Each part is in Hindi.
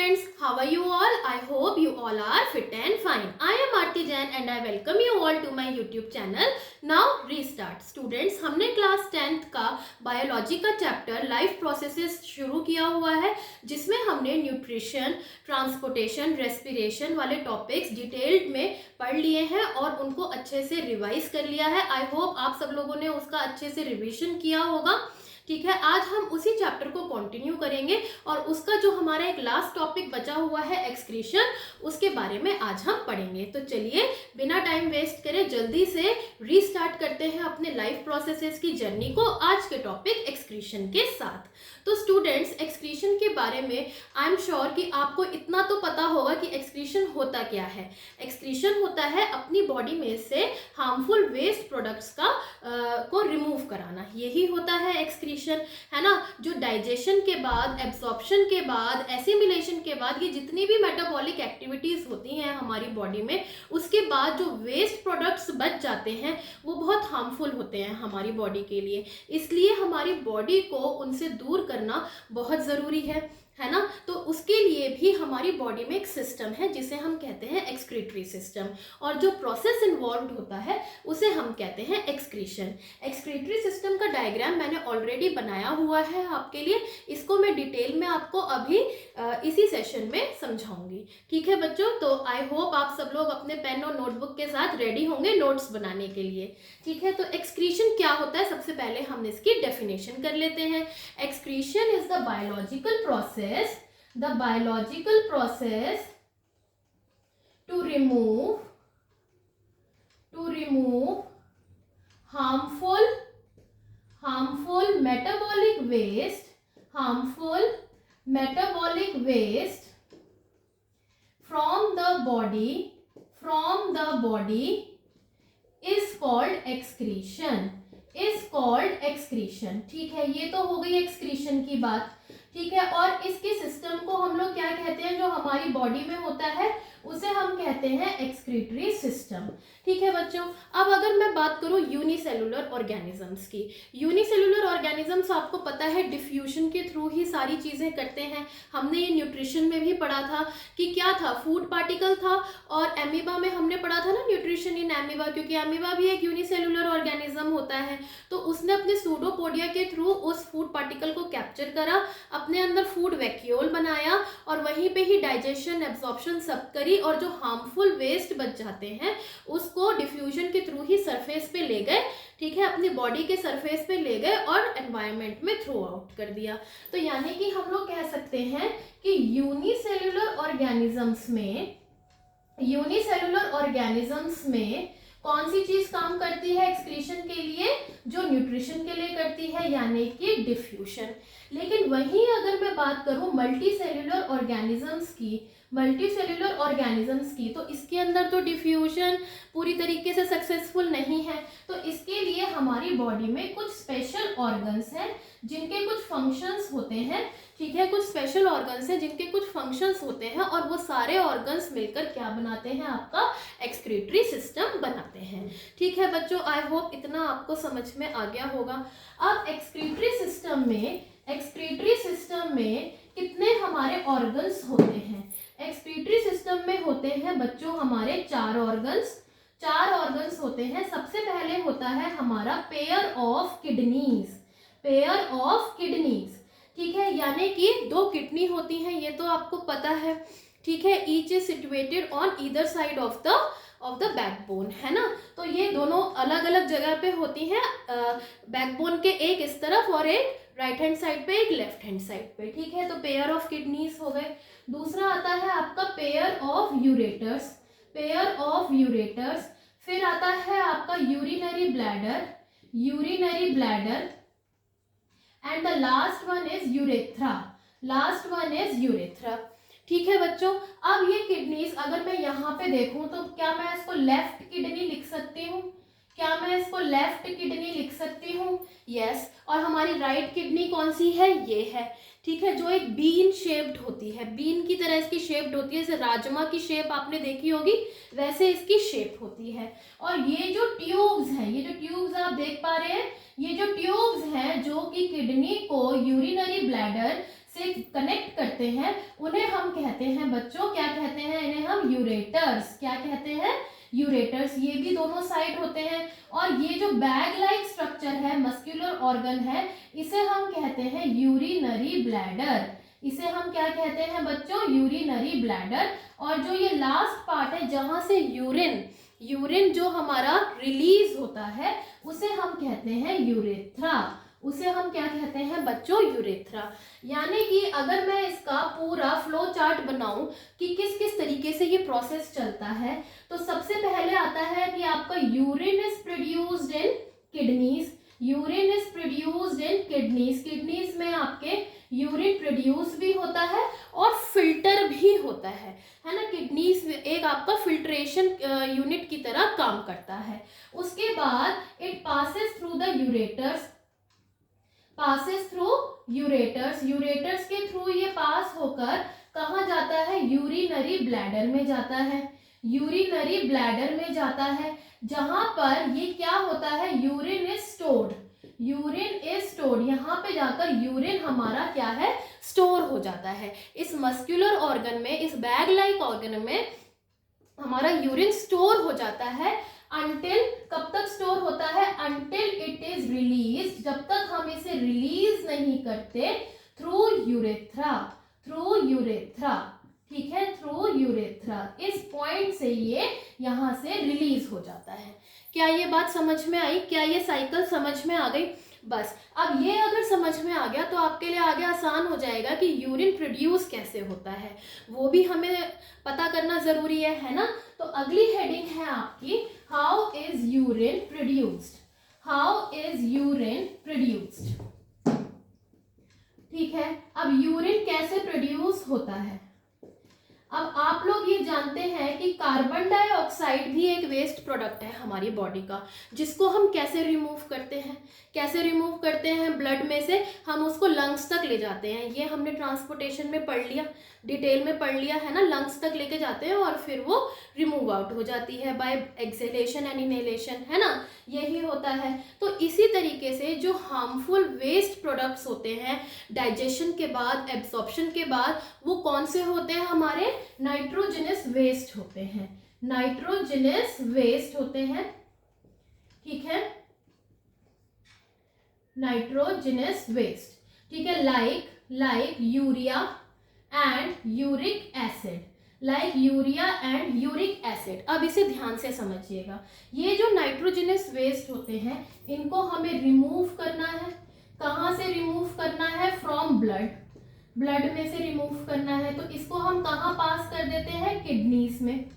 students, how are you all? I hope you all are fit and fine. I am Aarti Jain and I welcome you all to my YouTube channel. Now restart. Students, हमने क्लास 10th का बायोलॉजी का चैप्टर लाइफ प्रोसेसेस शुरू किया हुआ है, जिसमें हमने न्यूट्रिशन, ट्रांसपोर्टेशन, रेस्पिरेशन वाले टॉपिक्स डिटेल्ड में पढ़ लिए हैं और उनको अच्छे से रिवाइज कर लिया है. आई होप आप सब लोगों ने उसका अच्छे से रिविजन किया होगा. ठीक है, आज हम उसी चैप्टर को कंटिन्यू करेंगे और उसका जो हमारा एक लास्ट टॉपिक बचा हुआ है एक्सक्रीशन, उसके बारे में आज हम पढ़ेंगे. तो चलिए बिना टाइम वेस्ट करे जल्दी से रीस्टार्ट करते हैं अपने लाइफ प्रोसेसेस की जर्नी को आज के टॉपिक एक्सक्रीशन के साथ. तो स्टूडेंट्स, एक्सक्रीशन के बारे में आई एम श्योर कि आपको इतना तो पता होगा कि एक्सक्रीशन होता क्या है. एक्सक्रीशन होता है अपनी बॉडी में से हार्मफुल वेस्ट प्रोडक्ट्स को रिमूव कराना, यही होता है एक्सक्रीशन, है ना. जो डाइजेशन के बाद, एब्जॉर्प्शन के बाद, एसिमिलेशन के बाद, ये जितनी भी मेटाबॉलिक एक्टिविटीज होती हैं हमारी बॉडी में, उसके बाद जो वेस्ट प्रोडक्ट्स बच जाते हैं वो बहुत हार्मफुल होते हैं हमारी बॉडी के लिए. इसलिए हमारी बॉडी को उनसे दूर करना बहुत ज़रूरी है ना. तो उसके लिए भी हमारी बॉडी में एक सिस्टम है जिसे हम कहते हैं एक्सक्रीटरी सिस्टम, और जो प्रोसेस इन्वॉल्व होता है उसे हम कहते हैं एक्सक्रीशन. एक्सक्रीटरी सिस्टम का डायग्राम मैंने ऑलरेडी बनाया हुआ है आपके लिए, इसको मैं डिटेल में आपको अभी इसी सेशन में समझाऊंगी. ठीक है बच्चों, तो आई होप आप सब लोग अपने पेन और नोटबुक के साथ रेडी होंगे नोट्स बनाने के लिए. ठीक है, तो एक्सक्रीशन क्या होता है, सबसे पहले हम इसकी डेफिनेशन कर लेते हैं. Excretion is the biological process to remove harmful metabolic waste from the body is called excretion. ठीक है, ये तो हो गई एक्सक्रीशन की बात. ठीक है, और इसके सिस्टम को हम लोग क्या कहते हैं, जो हमारी बॉडी में होता है उसे हम कहते हैं एक्सक्रीटरी सिस्टम. ठीक है बच्चों, अब अगर मैं बात करूं यूनिसेलुलर ऑर्गेनिजम्स की. यूनिसेलुलर ऑर्गेनिजम्स आपको पता है डिफ्यूजन के थ्रू ही सारी चीज़ें करते हैं. हमने ये न्यूट्रिशन में भी पढ़ा था कि क्या था, फूड पार्टिकल था, और एमीबा में हमने पढ़ा था ना न्यूट्रिशन इन एमीबा, क्योंकि एमीबा भी एक यूनिसेलुलर ऑर्गेनिज्म होता है. तो उसने अपने सूडोपोडिया के थ्रू उस फूड पार्टिकल को कैप्चर करा, अपने अंदर फूड वैक्यूल बनाया और वहीं पे ही डाइजेशन, एब्जॉर्प्शन सब करी, और जो हार्मफुल वेस्ट बच जाते हैं उसको डिफ्यूजन के थ्रू ही सरफेस पे ले गए. ठीक है, अपनी बॉडी के सरफेस पे ले गए और एनवायरनमेंट में थ्रो आउट कर दिया. तो यानी कि हम लोग कह सकते हैं कि यूनिसेलुलर ऑर्गेनिजम्स में कौन सी चीज काम करती है एक्सक्रीशन के लिए, जो न्यूट्रिशन के लिए करती है, यानी कि डिफ्यूजन. लेकिन वहीं अगर मैं बात करूं मल्टीसेल्युलर ऑर्गेनिजम्स की, तो इसके अंदर तो डिफ्यूजन पूरी तरीके से सक्सेसफुल नहीं है. तो इसके लिए हमारी बॉडी में कुछ स्पेशल ऑर्गन्स हैं जिनके कुछ फंक्शंस होते हैं. ठीक है, कुछ स्पेशल ऑर्गन्स हैं जिनके कुछ फंक्शंस होते हैं, और वो सारे ऑर्गन्स मिलकर क्या बनाते हैं, आपका एक्सक्रीटरी सिस्टम बनाते हैं. ठीक है बच्चों, आई होप इतना आपको समझ में आ गया होगा. अब एक्सक्रीटरी सिस्टम में कितने हमारे ऑर्गन्स होते हैं. एक्सक्रीटरी सिस्टम में होते हैं बच्चों हमारे चार ऑर्गन्स होते हैं. सबसे पहले होता है हमारा पेयर ऑफ किडनीज. ठीक है, यानी कि 2 किडनी होती हैं, ये तो आपको पता है. ठीक है, each is situated on either side of the backbone, है ना. तो ये दोनों अलग अलग जगह पे होती हैं, बैकबोन के एक इस तरफ और एक राइट हैंड साइड पे, एक लेफ्ट हैंड साइड पे. ठीक है, तो पेयर ऑफ किडनीज हो गए. दूसरा आता है आपका पेयर ऑफ यूरेटर्स. फिर आता है आपका urinary bladder, and the last one is urethra. ठीक है बच्चों, अब ये किडनीज अगर मैं यहाँ पे देखूं तो क्या मैं इसको लेफ्ट किडनी लिख सकती हूँ? यस. और हमारी राइट किडनी कौन सी है, ये है. ठीक है, जो एक बीन शेप्ड होती है, बीन की तरह इसकी शेप्ड होती है, जैसे राजमा की शेप आपने देखी होगी वैसे इसकी शेप होती है. और ये जो ट्यूब्स आप देख पा रहे हैं, ये जो ट्यूब्स हैं जो कि किडनी को यूरिनरी ब्लैडर से कनेक्ट करते हैं उन्हें हम कहते हैं बच्चों, क्या कहते हैं इन्हें हम? यूरेटर्स। क्या कहते हैं? यूरेटर्स। ये भी दोनों साइड होते हैं। और ये जो बैग लाइक स्ट्रक्चर है, मस्कुलर ऑर्गन है, इसे हम कहते हैं यूरिनरी ब्लैडर। इसे हम क्या कहते हैं बच्चों? Urinary bladder. और जो ये लास्ट पार्ट है जहां से यूरिन जो हमारा रिलीज होता है उसे हम कहते हैं यूरेथ्रा। उसे हम क्या कहते हैं बच्चों? यूरेथ्रा। यानी कि अगर मैं इसका पूरा फ्लो चार्ट बनाऊं कि किस किस तरीके से ये प्रोसेस चलता है, तो सबसे पहले आता है कि आपका urine is produced in kidneys. Urine is produced in kidneys. Kidneys में आपके यूरिन प्रोड्यूस भी होता है और फिल्टर भी होता है ना। किडनीज एक आपका फिल्ट्रेशन यूनिट की तरह काम करता है। उसके बाद it passes through the ureters. Ureters के थ्रू ये पास होकर कहाँ जाता है? यूरिनरी ब्लैडर में जाता है। यूरिनरी ब्लैडर में जाता है जहां पर ये क्या होता है? Urine is stored. यहाँ पे जाकर यूरिन हमारा क्या है? स्टोर हो जाता है। इस मस्कुलर ऑर्गन में, इस बैग लाइक ऑर्गन में हमारा यूरिन स्टोर हो जाता है। अंटिल, कब तक स्टोर होता है? अंटिल इट इज रिलीज, जब तक हम इसे रिलीज नहीं करते थ्रू यूरेथ्रा। ठीक है, थ्रू यूरेथ्रा। इस पॉइंट से ये यहाँ से रिलीज हो जाता है। क्या ये बात समझ में आई? क्या ये साइकिल समझ में आ गई? बस अब ये अगर समझ में आ गया तो आपके लिए आगे आसान हो जाएगा कि यूरिन प्रोड्यूस कैसे होता है, वो भी हमें पता करना जरूरी है ना। तो अगली हेडिंग है आपकी हाउ इज यूरिन प्रोड्यूस्ड। ठीक है, अब यूरिन कैसे प्रोड्यूस होता है? अब आप लोग ये जानते हैं कि कार्बन डाइऑक्साइड भी एक वेस्ट प्रोडक्ट है हमारी बॉडी का, जिसको हम कैसे रिमूव करते हैं? ब्लड में से हम उसको लंग्स तक ले जाते हैं। ये हमने ट्रांसपोर्टेशन में पढ़ लिया, डिटेल में पढ़ लिया है ना। लंग्स तक लेके जाते हैं और फिर वो रिमूव आउट हो जाती है बाय एक्सहेलेशन एंड इनहेलेशन, है ना, यही होता है। तो इसी तरीके से जो हार्मफुल वेस्ट प्रोडक्ट्स होते हैं डाइजेशन के बाद, एब्जॉर्प्शन के बाद, वो कौन से होते हैं? हमारे नाइट्रोजनस वेस्ट होते हैं। ठीक है, नाइट्रोजनस वेस्ट। ठीक है, like urea and uric acid. अब इसे ध्यान से समझिएगा। ये जो नाइट्रोजनस वेस्ट होते हैं इनको हमें रिमूव करना है। कहाँ से रिमूव करना है? फ्रॉम ब्लड में से रिमूव करना है। तो इसको हम कहाँ पास कर देते हैं? किडनीज में।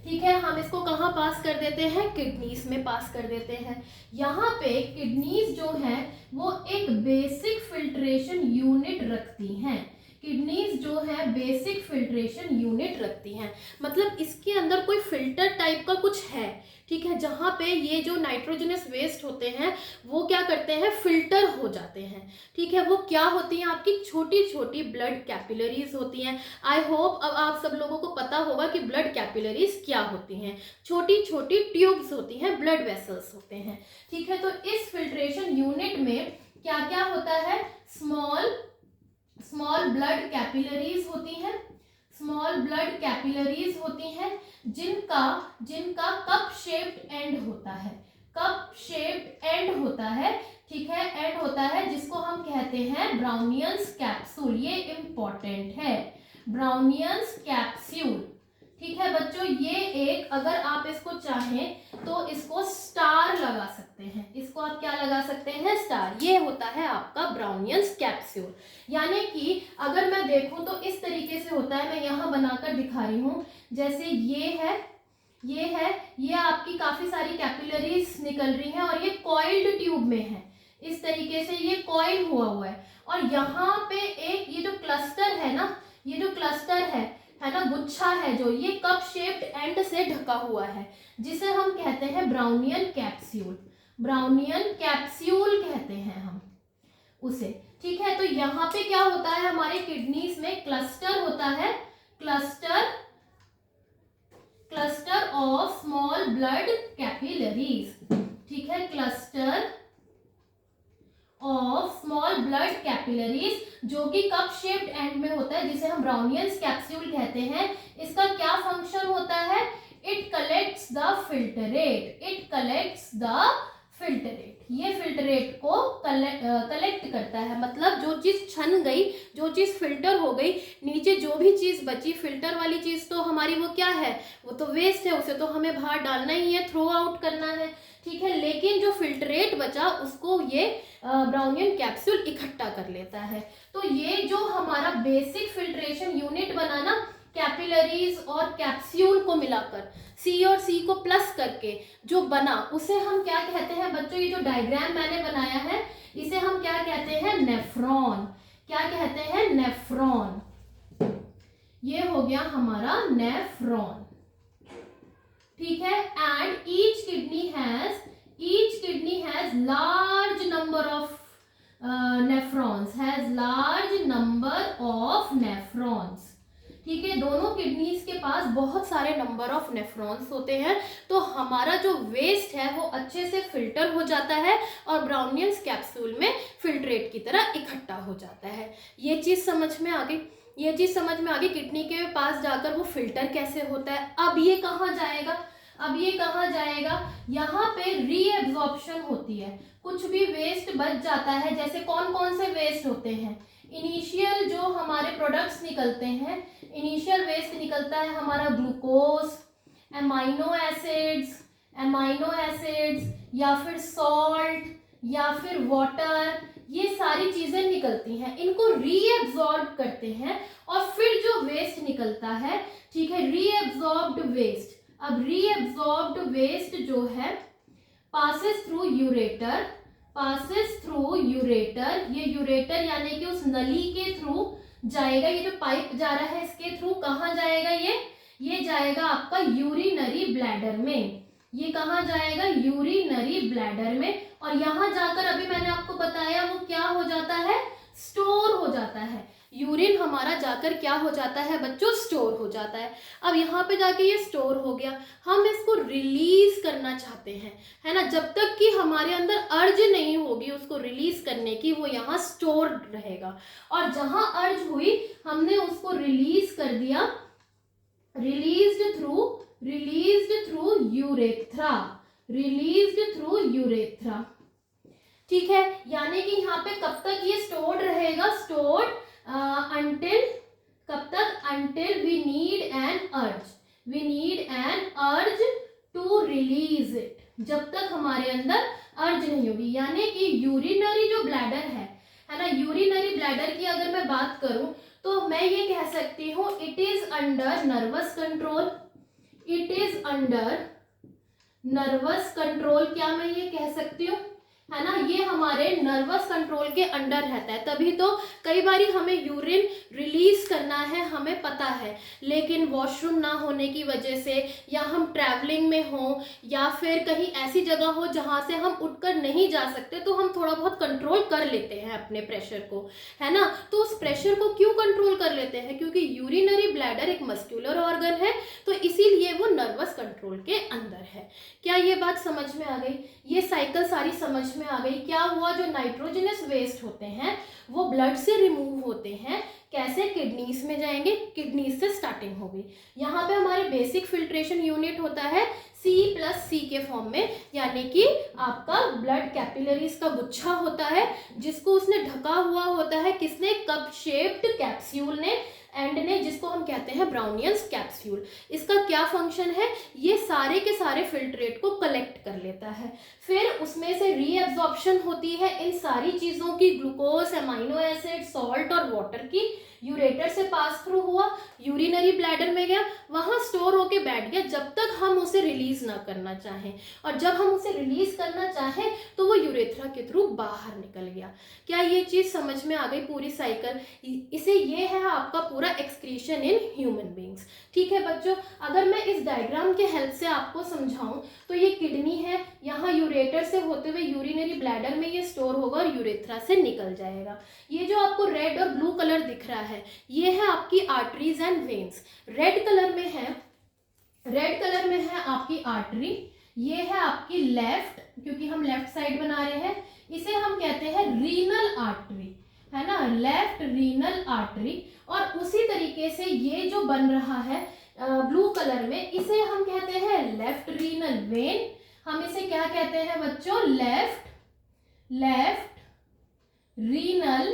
ठीक है, हम इसको कहाँ पास कर देते हैं? किडनीज में पास कर देते हैं। यहाँ पे किडनीज जो है वो एक बेसिक फिल्ट्रेशन यूनिट रखती हैं। मतलब इसके अंदर कोई फिल्टर टाइप का कुछ है। ठीक है, जहाँ पे ये जो नाइट्रोजनस वेस्ट होते हैं वो क्या करते हैं? फिल्टर हो जाते हैं। ठीक है, वो क्या होती हैं? आपकी छोटी छोटी ब्लड कैपिलरीज होती हैं। आई होप अब आप सब लोगों को पता होगा कि ब्लड कैपिलरीज क्या होती हैं। छोटी छोटी ट्यूब्स होती हैं, ब्लड वेसल्स होते हैं। ठीक है, तो इस फिल्ट्रेशन यूनिट में क्या क्या होता है? स्मॉल ब्लड कैपिलरीज होती हैं जिनका कप शेप्ड एंड होता है। ठीक है, एंड होता है जिसको हम कहते हैं ब्राउनियंस कैप्सूल। ये इंपॉर्टेंट है, ब्राउनियंस कैप्सूल। ठीक है बच्चों, ये एक, अगर आप इसको चाहें तो इसको स्टार लगा सकते हैं। इसको आप क्या लगा सकते हैं? स्टार। ये होता है आपका ब्राउनियंस कैप्सूल। यानी कि अगर मैं देखूं तो इस तरीके से होता है। मैं यहाँ बनाकर दिखा रही हूँ। जैसे ये आपकी काफी सारी कैपिलरीज निकल रही हैं और ये कॉइल्ड ट्यूब में है। इस तरीके से ये कॉइल हुआ है और यहाँ पे एक ये जो क्लस्टर है ना, गुच्छा है जो, ये कप शेप्ड एंड से ढका हुआ है, जिसे हम कहते हैं ब्राउनियन कैप्सूल कहते हैं हम उसे। ठीक है, तो यहाँ पे क्या होता है? हमारे किडनीज में क्लस्टर होता है, cluster of small blood capillaries. ठीक है, cluster of small blood capillaries, जो कि कप शेप्ड एंड में होता है, जिसे हम ब्राउनियंस कैप्सूल कहते हैं। इसका क्या फंक्शन होता है? It collects the filtrate, it collects the filtrate, ये फिल्टरेट को कलेक्ट करता है। मतलब जो चीज छन गई, जो चीज फिल्टर हो गई, नीचे जो भी चीज बची, फिल्टर वाली चीज तो हमारी वो क्या है? वो तो वेस्ट है, उसे तो हमें बाहर डालना ही है, थ्रो आउट करना है, ठीक है। लेकिन जो फिल्टरेट बचा उसको ये ब्राउनियन कैप्सूल इकट्ठा कर लेता है। तो ये जो हमारा बेसिक फिल्ट्रेशन यूनिट बना ना, कैपिलरीज और कैप्सूल को मिलाकर, सी और सी को प्लस करके जो बना, उसे हम क्या कहते हैं बच्चों? ये जो डायग्राम मैंने बनाया है इसे हम क्या कहते हैं? नेफ्रॉन। क्या कहते हैं? नेफ्रॉन। ये हो गया हमारा नेफ्रॉन, ठीक है। And each kidney has large number of nephrons, has large number of nephrons, ठीक है। दोनों किडनीज के पास बहुत सारे नंबर ऑफ नेफ्रॉन्स होते हैं, तो हमारा जो वेस्ट है वो अच्छे से फिल्टर हो जाता है और ब्राउनियंस कैप्सूल में फिल्ट्रेट की तरह इकट्ठा हो जाता है। ये चीज समझ में आ गई? ये चीज समझ में आ गई किडनी के पास जाकर वो फिल्टर कैसे होता है। अब ये कहाँ जाएगा? अब ये कहाँ जाएगा? यहाँ पे रीएब्जॉर्प्शन होती है, कुछ भी वेस्ट बच जाता है। जैसे कौन कौन से वेस्ट होते हैं? इनिशियल जो हमारे प्रोडक्ट्स निकलते हैं, इनिशियल वेस्ट निकलता है हमारा ग्लूकोज, एमाइनो एसिड्स या फिर सॉल्ट या फिर वाटर, ये सारी चीजें निकलती हैं। इनको रीएब्जॉर्ब करते हैं और फिर जो वेस्ट निकलता है, ठीक है, रीएब्जॉर्ब्ड वेस्ट। अब रीएब्जॉर्ब्ड वेस्ट जो है पासेस थ्रू यूरेटर, ये यूरेटर यानी कि उस नली के थ्रू जाएगा। ये जो पाइप जा रहा है इसके थ्रू कहाँ जाएगा? ये जाएगा आपका यूरिनरी ब्लैडर में। ये कहाँ जाएगा? यूरिनरी ब्लैडर में। और यहाँ जाकर अभी मैंने आपको बताया वो क्या हो जाता है? स्टोर हो जाता है। यूरिन हमारा जाकर क्या हो जाता है बच्चों? स्टोर हो जाता है। अब यहाँ पे जाके ये स्टोर हो गया, हम इसको रिलीज करना चाहते हैं, है ना। जब तक कि हमारे अंदर अर्ज नहीं होगी उसको रिलीज करने की, वो यहाँ स्टोर रहेगा। और जहां अर्ज हुई हमने उसको रिलीज कर दिया, रिलीज्ड थ्रू यूरेथ्रा, ठीक है। यानी कि यहाँ पे कब तक ये स्टोर्ड रहेगा? Stored until we need an urge to release it, जब तक हमारे अंदर अर्ज नहीं होगी। यानी कि यूरिनरी जो ब्लैडर है ना, यूरिनरी ब्लैडर की अगर मैं बात करूं तो मैं ये कह सकती हूँ it is under nervous control, क्या मैं ये कह सकती हूँ, है ना, ये हमारे नर्वस कंट्रोल के अंडर रहता है। तभी तो कई बारी हमें यूरिन रिलीज करना है, हमें पता है, लेकिन वॉशरूम ना होने की वजह से, या हम ट्रैवलिंग में हो, या फिर कहीं ऐसी जगह हो जहाँ से हम उठकर नहीं जा सकते, तो हम थोड़ा बहुत कंट्रोल कर लेते हैं अपने प्रेशर को, है ना। तो उस प्रेशर को क्यों कंट्रोल कर लेते हैं? क्योंकि यूरिनरी ब्लैडर एक मस्कुलर ऑर्गन है, तो इसीलिए वो नर्वस कंट्रोल के अंदर है। क्या ये बात समझ में आ गई? ये साइकिल सारी समझ में आ गई। क्या हुआ? जो नाइट्रोजनस वेस्ट होते हैं वो ब्लड से रिमूव होते हैं, कैसे? किडनीज में जाएंगे, किडनीज से स्टार्टिंग होगी। यहाँ पे हमारे बेसिक फिल्ट्रेशन यूनिट होता है C+C के फॉर्म में, यानी कि आपका ब्लड कैपिलरीज का गुच्छा होता है जिसको उसने ढका हुआ होता है, किसने? कप शेप्ड कैप्सूल ने, एंड ने, जिसको हम कहते हैं ब्राउनियंस कैप्सूल। इसका क्या फंक्शन है? ये सारे के सारे फिल्ट्रेट को कलेक्ट कर लेता है, फिर उसमें से रीएब्जॉर्प्शन होती है इन सारी चीज़ों की, ग्लूकोज, एमाइनो एसिड, सॉल्ट और वाटर की। यूरेटर से पास थ्रू हुआ, यूरिनरी ब्लैडर में गया, वहाँ स्टोर होके बैठ गया जब तक हम उसे रिलीज ना करना चाहें, और जब हम उसे रिलीज करना चाहें तो वो यूरेथ्रा के थ्रू बाहर निकल गया। क्या ये चीज़ समझ में आ गई? पूरी साइकिल, इसे ये है आपका पूरा एक्सक्रीशन इन ह्यूमन बींग्स। ठीक है बच्चों, अगर मैं इस डायग्राम के हेल्प से आपको समझाऊं तो ये किडनी है, यहाँ यूरेटर से होते हुए यूरिनरी ब्लैडर में ये स्टोर होगा और यूरेथ्रा से निकल जाएगा। ये जो आपको रेड और ब्लू कलर दिख रहा है ये है आपकी arteries and veins. Red colour में है आपकी आर्टरी, ये है आपकी लेफ्ट, क्योंकि हम लेफ्ट साइड बना रहे हैं, इसे हम कहते हैं रीनल आर्टरी, है ना, लेफ्ट रीनल आर्टरी। और उसी तरीके से ये जो बन रहा है ब्लू कलर में, इसे हम कहते हैं लेफ्ट रीनल वेन। हम इसे क्या कहते हैं बच्चों, लेफ्ट रीनल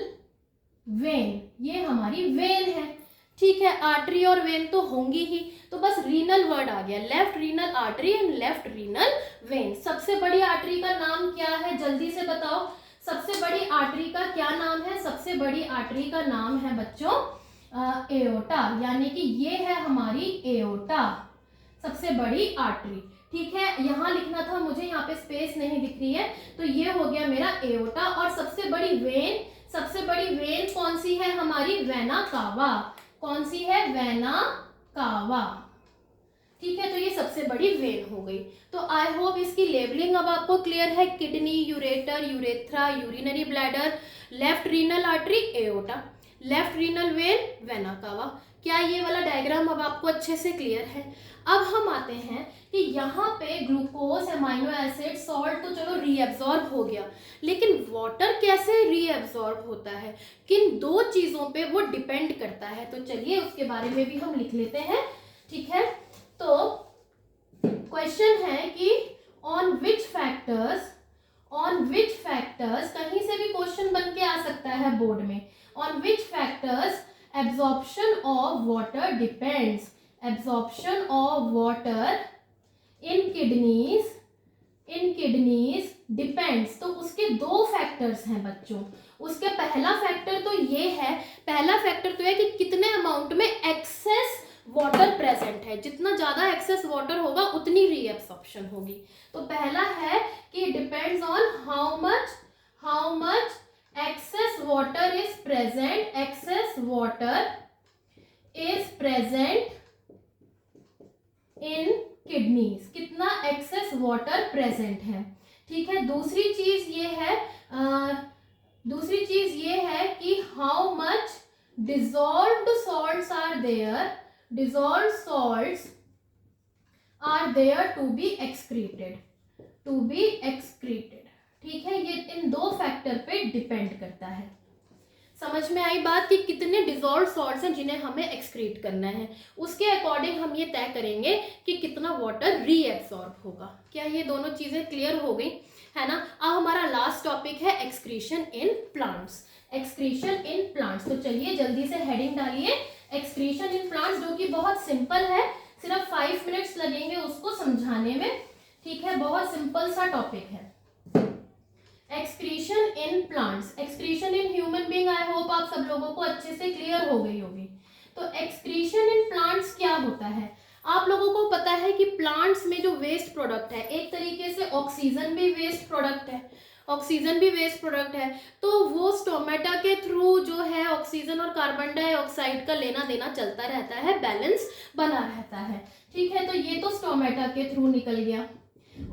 वेन, ये हमारी वेन है। ठीक है, आर्टरी और वेन तो होंगी ही, तो बस रीनल वर्ड आ गया, left renal artery and left renal vein. सबसे बड़ी आर्टरी का नाम क्या है, जल्दी से बताओ, सबसे बड़ी आर्टरी का क्या नाम है? सबसे बड़ी आर्टरी का नाम है बच्चों एओर्टा, यानी कि ये है हमारी एओर्टा, सबसे बड़ी आर्टरी। ठीक है, यहाँ लिखना था मुझे, यहाँ पे स्पेस नहीं दिख रही है, तो ये हो गया मेरा एओर्टा। और सबसे बड़ी वेन कौन सी है हमारी? Vena cava. कौन सी है? Vena cava. ठीक है, तो ये सबसे बड़ी वेन हो गई। तो आई होप इसकी लेबलिंग अब आपको क्लियर है। Kidney, ureter, urethra, urinary bladder, left renal artery, aorta, left renal vein, vena cava. क्या ये वाला डायग्राम अब आपको अच्छे से क्लियर है? अब हम आते हैं कि यहाँ पे ग्लूकोज, अमाइनो एसिड, सॉल्ट तो चलो रीएब्जॉर्ब हो गया, लेकिन वाटर कैसे रीएब्जॉर्ब होता है, किन दो चीजों पे वो डिपेंड करता है, तो चलिए उसके बारे में भी हम लिख लेते हैं। ठीक है, तो क्वेश्चन है कि ऑन विच फैक्टर्स, कहीं से भी क्वेश्चन बन के आ सकता है बोर्ड में, on which factors absorption of water depends, absorption of water in kidneys depends. तो उसके दो फैक्टर्स हैं बच्चों। उसके पहला फैक्टर तो ये है, कि कितने अमाउंट में एक्सेस वाटर प्रेजेंट है, जितना ज्यादा एक्सेस वाटर होगा उतनी रीएब्सॉर्प्शन होगी। तो पहला है कि depends on how much excess water is present in kidneys, कितना excess water present है। ठीक है, दूसरी चीज ये है कि how much dissolved salts are there to be excreted। ठीक है, ये इन दो फैक्टर पे डिपेंड करता है। समझ में आई बात कि कितने डिजॉल्व सॉल्ट्स हैं जिन्हें हमें एक्सक्रीट करना है, उसके अकॉर्डिंग हम ये तय करेंगे कि कितना वाटर रीएब्सॉर्ब होगा। क्या ये दोनों चीजें क्लियर हो गई, है ना? अब हमारा लास्ट टॉपिक है एक्सक्रीशन इन प्लांट्स। तो चलिए जल्दी से हेडिंग डालिए, एक्सक्रीशन इन प्लांट्स, जो कि बहुत सिंपल है, सिर्फ 5 मिनट्स लगेंगे उसको समझाने में। ठीक है, बहुत सिंपल सा टॉपिक है। Excretion in plants, excretion in human being, I hope आप सब लोगों को अच्छे से क्लियर हो गई होगी। तो एक्सक्रीशन इन प्लांट्स क्या होता है? आप लोगों को पता है कि प्लांट्स में जो वेस्ट प्रोडक्ट है, एक तरीके से ऑक्सीजन भी वेस्ट प्रोडक्ट है, तो वो स्टोमेटा के थ्रू जो है ऑक्सीजन और कार्बन डाइऑक्साइड का लेना देना चलता रहता है, बैलेंस बना रहता है। ठीक है, तो ये तो स्टोमेटा के थ्रू निकल गया।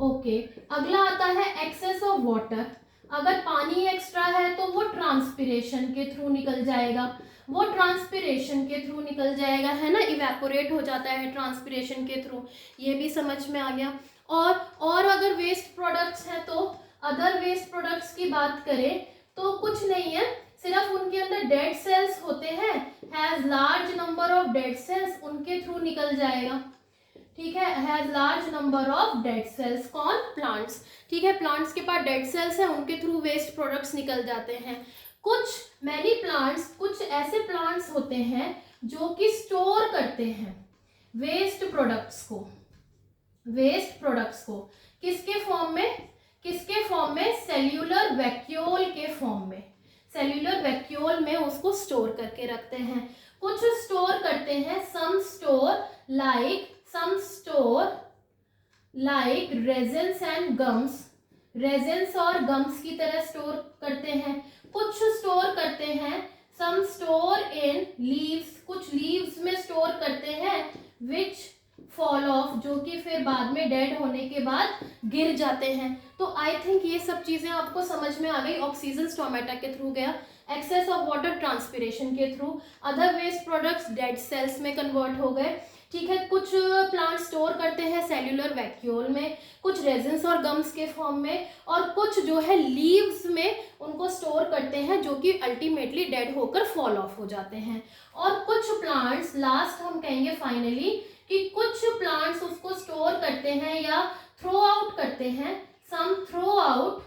ओके, अगला आता है एक्सेस ऑफ वाटर। अगर पानी एक्स्ट्रा है तो वो ट्रांसपिरेशन के थ्रू निकल जाएगा, है ना, इवेपोरेट हो जाता है ट्रांसपिरेशन के थ्रू, ये भी समझ में आ गया। और अगर वेस्ट प्रोडक्ट्स हैं तो अदर वेस्ट प्रोडक्ट्स की बात करें तो कुछ नहीं है, सिर्फ उनके अंदर डेड सेल्स होते हैं, has large number of dead cells, उनके थ्रू निकल जाएगा। ठीक है, has large number of dead cells, कौन? प्लांट्स। ठीक है, प्लांट्स के पास डेड सेल्स हैं, उनके थ्रू वेस्ट प्रोडक्ट्स निकल जाते हैं। कुछ ऐसे प्लांट्स होते हैं जो कि स्टोर करते हैं वेस्ट प्रोडक्ट्स को किसके फॉर्म में? सेल्यूलर वैक्यूल के फॉर्म में, सेल्यूलर वैक्यूल में उसको स्टोर करके रखते हैं। कुछ स्टोर करते हैं, some store like resins and gums, resins और गम्स की तरह स्टोर करते हैं। कुछ स्टोर करते हैं, सम स्टोर इन लीव्स, कुछ लीव्स में स्टोर करते हैं, विच फॉल ऑफ, जो कि फिर बाद में डेड होने के बाद गिर जाते हैं। तो आई थिंक ये सब चीजें आपको समझ में आ गई। ऑक्सीजन स्टोमेटा के थ्रू गया, एक्सेस ऑफ वाटर ट्रांसपिरेशन के through, other waste products dead cells में कन्वर्ट हो गए, ठीक है। कुछ प्लांट स्टोर करते हैं सेल्यूलर वैक्यूल में, कुछ रेजिन्स और गम्स के फॉर्म में, और कुछ जो है लीव्स में उनको स्टोर करते हैं जो कि अल्टीमेटली डेड होकर फॉल ऑफ हो जाते हैं। और कुछ प्लांट्स, लास्ट हम कहेंगे फाइनली कि कुछ प्लांट्स उसको स्टोर करते हैं या थ्रो आउट करते हैं, some throw out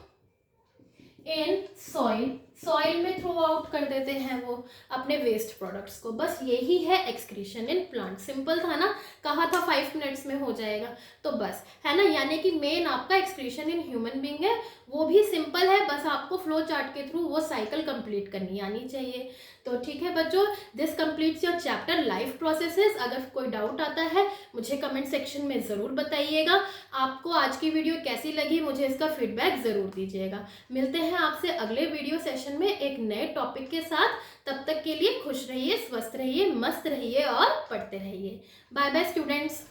in soil, soil में थ्रो आउट कर देते हैं वो अपने वेस्ट प्रोडक्ट्स को। बस यही है एक्सक्रीशन इन प्लांट। सिंपल था ना, कहा था 5 मिनट्स में हो जाएगा, तो बस है ना। यानी कि मेन आपका एक्सक्रीशन इन ह्यूमन बीइंग है, वो भी सिंपल है, बस आपको फ्लो चार्ट के थ्रू वो साइकिल कंप्लीट करनी आनी चाहिए। तो ठीक है बच्चों, this completes your chapter life processes. अगर कोई डाउट आता है मुझे कमेंट सेक्शन में ज़रूर बताइएगा। आपको आज की वीडियो कैसी लगी मुझे इसका फीडबैक ज़रूर दीजिएगा। मिलते हैं आपसे अगले वीडियो सेशन में एक नए टॉपिक के साथ। तब तक के लिए खुश रहिए, स्वस्थ रहिए, मस्त रहिए और पढ़ते रहिए। Bye bye students.